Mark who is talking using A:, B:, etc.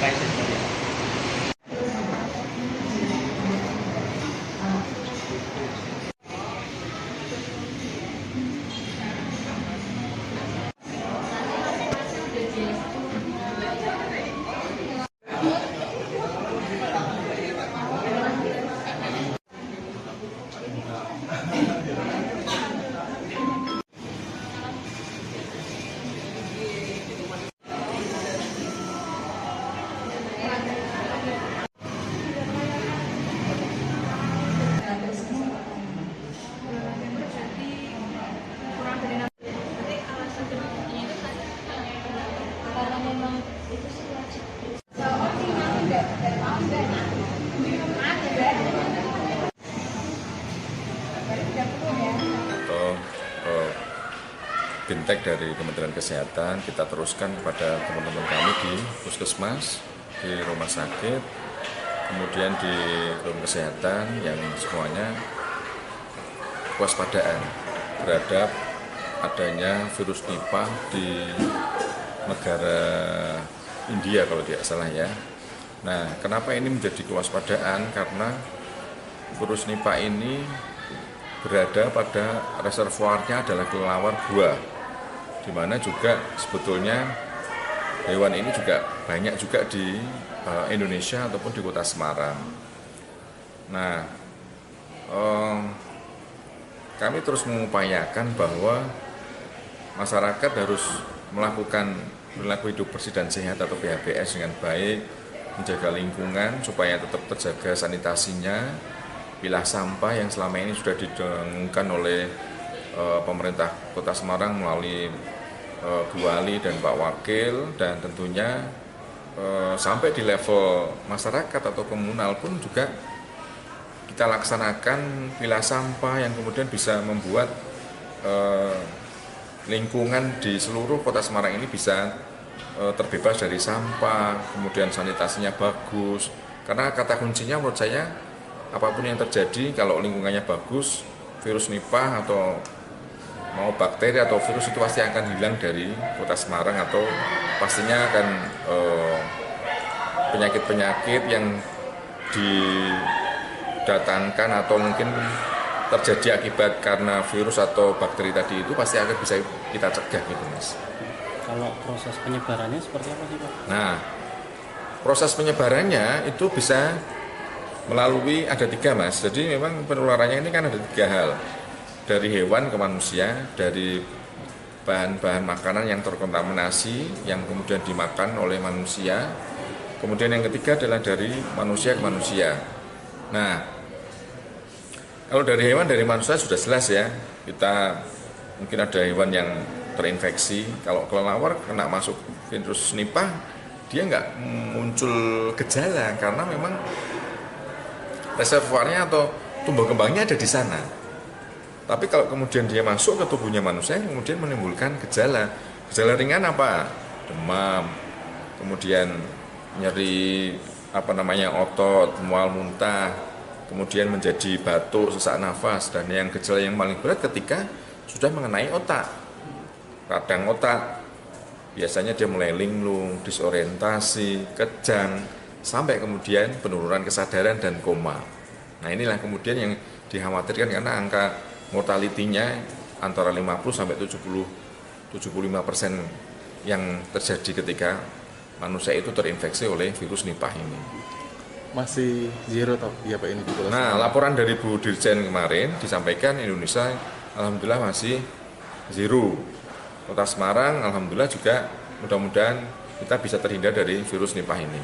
A: crisis tadi.
B: Atau bintek dari Kementerian Kesehatan kita teruskan kepada teman-teman kami di puskesmas, di rumah sakit, kemudian di rumah kesehatan yang semuanya kewaspadaan terhadap adanya virus Nipah di negara India kalau tidak salah ya. Nah, kenapa ini menjadi kewaspadaan? Karena virus Nipah ini berada pada reservoirnya adalah kelelawar buah, di mana juga sebetulnya hewan ini juga banyak juga di Indonesia ataupun di kota Semarang. Nah, kami terus mengupayakan bahwa masyarakat harus melakukan perilaku hidup bersih dan sehat atau PHBS dengan baik, menjaga lingkungan supaya tetap terjaga sanitasinya, pilah sampah yang selama ini sudah didengungkan oleh pemerintah Kota Semarang melalui Bu Wali dan Pak Wakil, dan tentunya sampai di level masyarakat atau komunal pun juga kita laksanakan pilah sampah yang kemudian bisa membuat lingkungan di seluruh Kota Semarang ini bisa terbebas dari sampah, kemudian sanitasinya bagus. Karena kata kuncinya menurut saya, apapun yang terjadi, kalau lingkungannya bagus, virus Nipah atau mau bakteri atau virus itu pasti akan hilang dari Kota Semarang, atau pastinya akan penyakit-penyakit yang didatangkan atau mungkin terjadi akibat karena virus atau bakteri tadi itu pasti akan bisa kita cegah gitu, Mas.
A: Kalau proses penyebarannya seperti apa sih, Pak?
B: Nah, proses penyebarannya itu bisa melalui ada 3, Mas. Jadi memang penularannya ini kan ada 3 hal. Dari hewan ke manusia, dari bahan-bahan makanan yang terkontaminasi yang kemudian dimakan oleh manusia. Kemudian yang ketiga adalah dari manusia ke manusia. Nah, kalau dari hewan dari manusia sudah jelas ya. Kita mungkin ada hewan yang terinfeksi. Kalau kelelawar kena masuk virus Nipah, dia nggak muncul gejala karena memang reservoirnya atau tumbuh kembangnya ada di sana. Tapi kalau kemudian dia masuk ke tubuhnya manusia, kemudian menimbulkan gejala. Gejala ringan apa? Demam, kemudian nyeri otot, mual muntah, kemudian menjadi batuk, sesak nafas, dan yang gejala yang paling berat ketika sudah mengenai otak. Radang otak, biasanya dia mulai linglung, disorientasi, kejang, sampai kemudian penurunan kesadaran dan koma. Nah, inilah kemudian yang dikhawatirkan karena angka mortalitinya antara 50 sampai 75% yang terjadi ketika manusia itu terinfeksi oleh virus Nipah ini.
C: Masih zero toh ya Pak ini?
B: Nah, laporan dari Bu Dirjen kemarin disampaikan Indonesia alhamdulillah masih zero. Kota Semarang alhamdulillah juga mudah-mudahan kita bisa terhindar dari virus Nipah ini.